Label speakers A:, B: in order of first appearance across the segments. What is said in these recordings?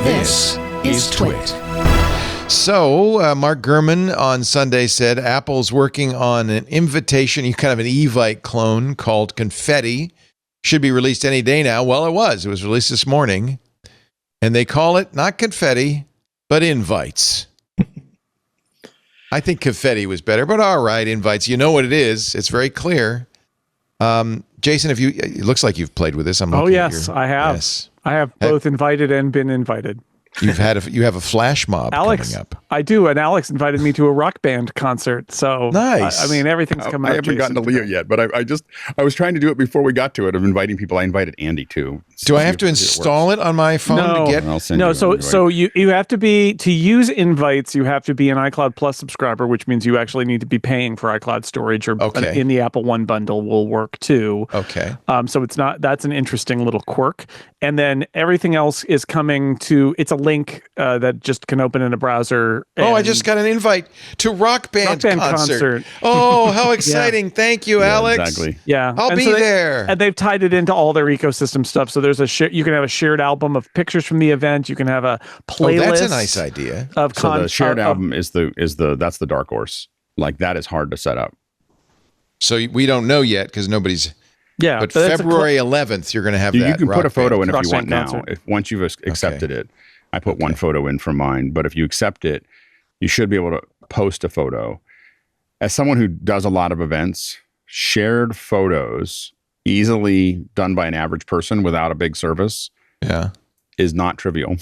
A: This is TWiT. So, Mark Gurman on Sunday said Apple's working on an invitation, kind of an Evite clone called Confetti. Should be released any day now. Well, it was. It was released this morning. And they call it not confetti, but invites. I think confetti was better, but all right, invites. You know what it is. It's very clear. Jason, it looks like you've played with this.
B: Oh, yes, I have. Yes. I have both invited and been invited.
A: You have a flash mob
B: Alex,
A: coming up.
B: I do, and Alex invited me to a Rock Band concert. So
A: nice.
B: I mean, everything's coming up.
C: I haven't gotten to Leo yet, but I was trying to do it before we got to it of inviting people. I invited Andy too.
A: Do I have to install it on my phone to get?
B: No. So you have to be, to use invites, you have to be an iCloud Plus subscriber, which means you actually need to be paying for iCloud storage, or in the Apple One bundle will work too.
A: Okay.
B: So that's an interesting little quirk. And then everything else is coming to, it's a link that just can open in a browser.
A: I just got an invite to Rock Band concert. Oh, how exciting. Yeah. Thank you, Alex.
C: Exactly.
B: Yeah.
A: I'll be there.
B: And they've tied it into all their ecosystem stuff. So there's you can have a shared album of pictures from the event. You can have a playlist.
A: Oh, that's a nice idea.
C: So the shared album is that's the dark horse. Like, that is hard to set up.
A: So we don't know yet because nobody's.
B: Yeah,
A: but February 11th, you're going to have that.
C: You can put a photo in if you want
B: concert.
C: now. Once you've accepted it, I put one photo in for mine. But if you accept it, you should be able to post a photo. As someone who does a lot of events, shared photos easily done by an average person without a big service, is not trivial.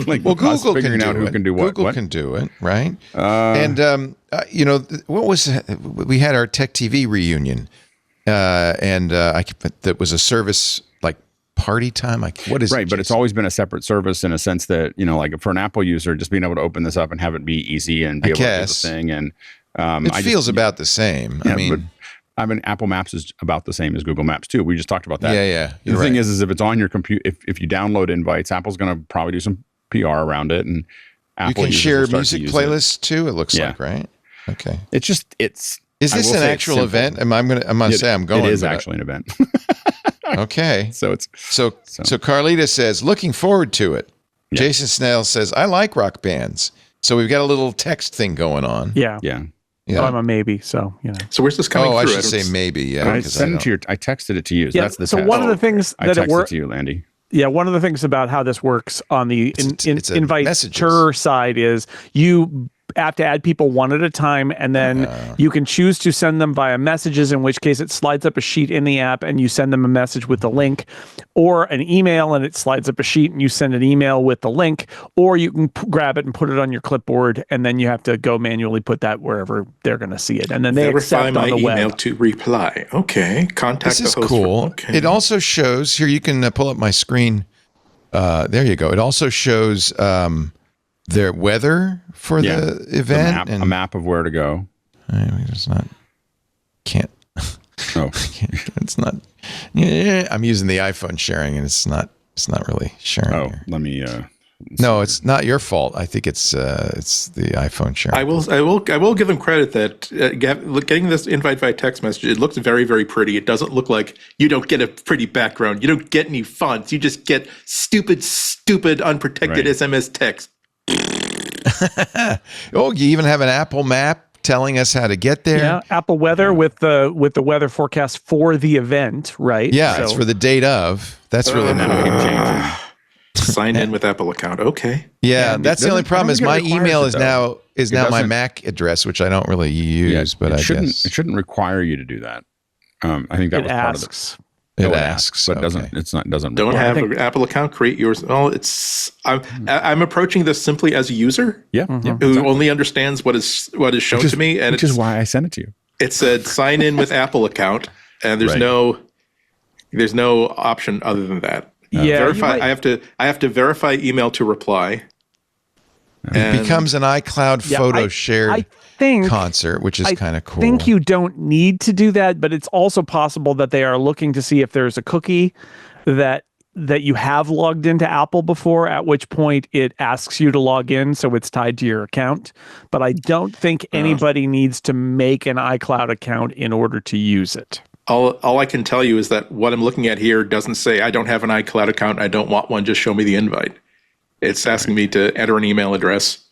A: Well, Google
C: figuring out who can do what.
A: Google can do it, right? And what was we had our Tech TV reunion. That was a service like party time. What is
C: right?
A: it,
C: but it's always been a separate service in a sense that, like for an Apple user, just being able to open this up and have it be easy and be able to do the thing. And
A: it feels about the same.
C: Yeah, I mean, Apple Maps is about the same as Google Maps too. We just talked about that.
A: Yeah.
C: The thing is if it's on your computer, if you download invites, Apple's going to probably do some PR around it, and Apple
A: you can share music playlists too. It looks like, right? Okay. Is this an actual event? I'm going to say I'm going.
C: It is actually an event.
A: Okay.
C: So
A: Carlita says, looking forward to it. Yeah. Jason Snell says, I like rock bands. So we've got a little text thing going on.
B: Yeah.
A: Well,
B: I'm a maybe, so
D: So where's this coming through?
A: I should say maybe. Yeah.
C: I texted it to you. So that's the test.
B: One of the things that
C: I texted it to you, Landy.
B: Yeah, one of the things about how this works on the inviter side is you have to add people one at a time, and then you can choose to send them via messages, in which case it slides up a sheet in the app and you send them a message with the link, or an email and it slides up a sheet and you send an email with the link, or you can grab it and put it on your clipboard, and then you have to go manually put that wherever they're going to see it, and then they accept on the web.
D: Email to reply. Okay, contact the host.
A: This is cool.
D: Okay.
A: It also shows here. You can pull up my screen. There you go. It also shows their weather for the event,
C: a map of where to go.
A: It's not. Can't. Oh, it's not. Yeah, I'm using the iPhone sharing, and it's not really sharing.
C: Oh,
A: here.
C: let me.
A: No, it's not your fault. I think it's the iPhone sharing.
D: I will give them credit that getting this invite via text message, it looks very, very pretty. It doesn't look like you don't get a pretty background. You don't get any fonts. You just get stupid, unprotected SMS text.
A: Oh, you even have an Apple map telling us how to get there.
B: Yeah, Apple Weather with the weather forecast for the event, right?
A: Yeah, it's for the date of. That's really cool.
D: Sign in with Apple account. Okay.
A: Yeah, that's the only problem is my email is now my Mac address, which I don't really use. But
C: it shouldn't require you to do that. I think that was part of it.
A: It asks,
C: but doesn't.
D: Don't have an Apple account. Create yours. Well, I'm approaching this simply as a user.
C: Yeah,
D: who only understands what is shown to me, and
C: which is why I sent it to you.
D: It said sign in with Apple account, and there's no option other than that. Verify. I have to verify email to reply.
A: It becomes an iCloud photo shared concert, which is kind of cool.
B: I think you don't need to do that, but it's also possible that they are looking to see if there's a cookie that you have logged into Apple before, at which point it asks you to log in, so it's tied to your account. But I don't think anybody needs to make an iCloud account in order to use it.
D: All I can tell you is that what I'm looking at here doesn't say I don't have an iCloud account. I don't want one. Just show me the invite. It's asking me to enter an email address.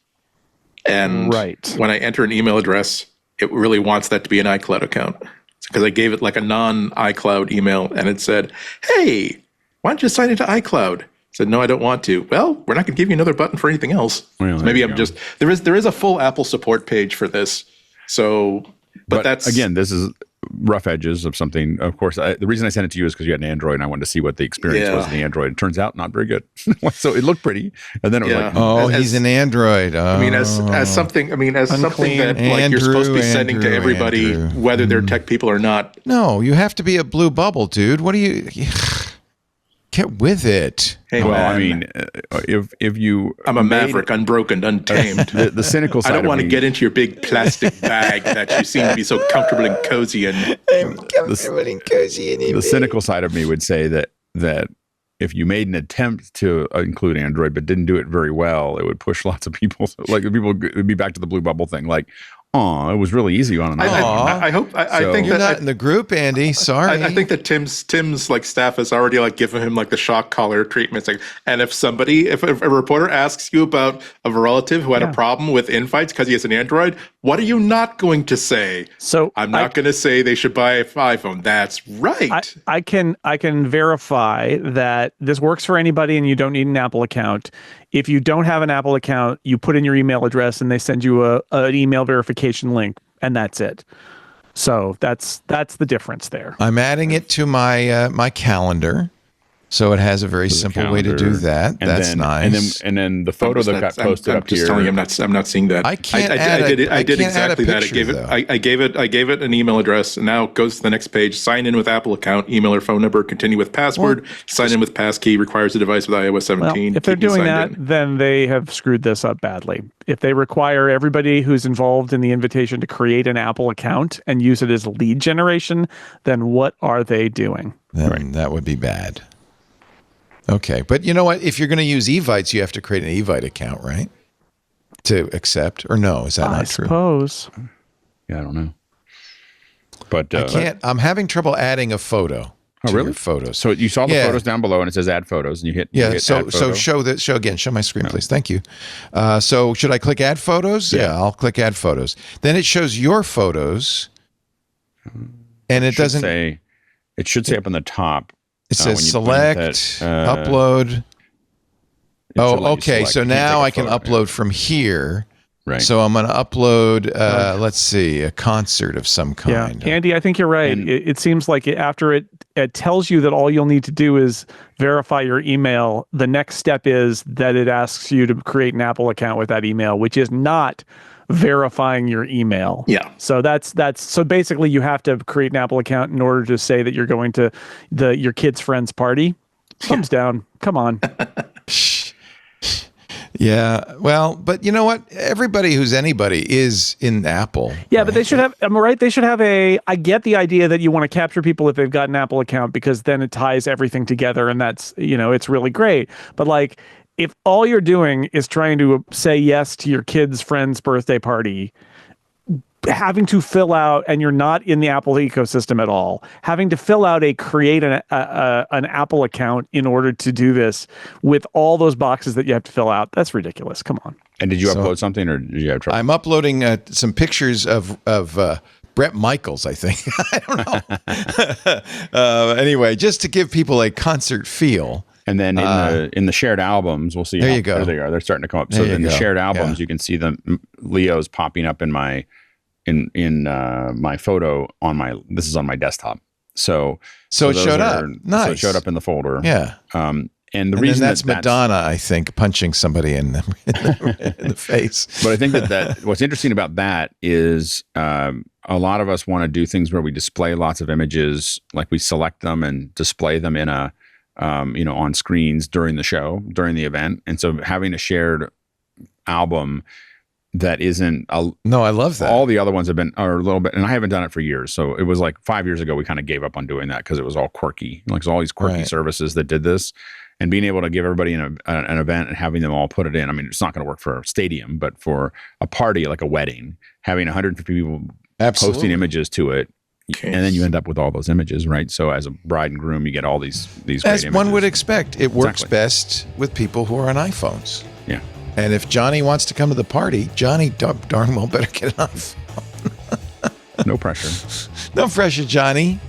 D: And when I enter an email address, it really wants that to be an iCloud account. Because I gave it like a non-iCloud email, and it said, hey, why don't you sign into iCloud? I said, no, I don't want to. Well, we're not going to give you another button for anything else. Well, so maybe I'm just, there is a full Apple support page for this. So, but that's,
C: again, this is rough edges of something. Of course, the reason I sent it to you is because you had an Android and I wanted to see what the experience was in the Android. It turns out not very good. So it looked pretty. And then it was like,
A: oh, he's an Android. Oh.
D: I mean, as something that like you're supposed to be sending to everybody, whether they're tech people or not.
A: No, you have to be a blue bubble, dude. What do you... Get with it.
D: Hey,
C: well, I mean, if you...
D: I'm a maverick, unbroken, untamed.
C: The cynical side
D: I don't want to get into your big plastic bag that you seem to be so comfortable and cozy in.
A: I'm comfortable and cozy in.
C: The cynical side of me would say that if you made an attempt to include Android but didn't do it very well, it would push lots of people. Like people would be back to the blue bubble thing. Like, oh, it was think
A: you're not in the group, Andy. Sorry.
D: I think that Tim's like staff has already like given him like the shock collar treatment. Like, and if a reporter asks you about a relative who had a problem with invites because he has an Android, what are you not going to say?
B: So
D: I'm not going to say they should buy an iPhone. That's right.
B: I can verify that this works for anybody, and you don't need an Apple account. If you don't have an Apple account, you put in your email address and they send you an email verification link, and that's it. So that's the difference there.
A: I'm adding it to my my calendar, so it has a very simple way to do that. And that's nice.
C: And then the photo that got posted up here.
D: Telling you, I'm not seeing that.
A: I can't.
D: I did exactly that. I gave it an email address, and now it goes to the next page. Sign in with Apple account, email or phone number, continue with password. Sign in with passkey. Requires a device with iOS 17.
B: Well, if they're doing that, then they have screwed this up badly. If they require everybody who's involved in the invitation to create an Apple account and use it as lead generation, then what are they doing?
A: Then that would be bad. Okay, but you know what? If you're going to use eVites, you have to create an eVite account, right? To accept, or no? Is that not true?
B: I suppose.
C: Yeah, I don't know. But
A: I can't. I'm having trouble adding a photo.
C: Oh, really?
A: Your photos.
C: So you saw the photos down below, and it says "Add Photos," and you hit.
A: So show again. Show my screen, please. Thank you. So should I click Add Photos? Yeah, I'll click Add Photos. Then it shows your photos, and it doesn't
C: say. It should say up on the top.
A: It says select, upload. Oh, okay. So now I can upload from here.
C: Right.
A: So I'm going to upload, let's see, a concert of some kind.
B: Yeah. Andy, I think you're right. It seems like after it tells you that all you'll need to do is verify your email, the next step is that it asks you to create an Apple account with that email, which is not verifying your email.
D: Yeah.
B: So that's so basically you have to create an Apple account in order to say that you're going to your kid's friend's party. Thumbs down. Come on.
A: Yeah. Well, but you know what? Everybody who's anybody is in Apple.
B: Yeah, right? But they should have, am I right? They should have I get the idea that you want to capture people if they've got an Apple account because then it ties everything together and that's, it's really great. But like, if all you're doing is trying to say yes to your kid's friend's birthday party, having to fill out, and you're not in the Apple ecosystem at all, having to fill out create an Apple account in order to do this with all those boxes that you have to fill out, that's ridiculous. Come on.
C: And did you upload something, or did you have trouble?
A: I'm uploading some pictures of Bret Michaels, I think. I don't know. Anyway, just to give people a concert feel.
C: And then in the shared albums, we'll see.
A: There you go.
C: There they are. They're starting to come up. So in the shared albums, you can see Leo's popping up in my my photo on this is on my desktop. So
A: it showed up. Nice.
C: So it showed up in the folder.
A: Yeah.
C: And the reason
A: that's Madonna, I think, punching somebody in the face.
C: But I think that what's interesting about that is a lot of us want to do things where we display lots of images, like we select them and display them in on screens during the show, during the event. And so having a shared album that isn't
A: no, I love that.
C: All the other ones are a little bit, and I haven't done it for years. So it was like 5 years ago, we kind of gave up on doing that because it was all quirky. Like all these quirky services that did this, and being able to give everybody an event and having them all put it in. I mean, it's not going to work for a stadium, but for a party like a wedding, having 150 people posting images to it and then you end up with all those images, right? So as a bride and groom, you get all these great
A: as
C: images.
A: One would expect. It works best with people who are on iPhones.
C: Yeah.
A: And if Johnny wants to come to the party, Johnny darn well better get an iPhone.
C: No pressure.
A: No pressure, Johnny.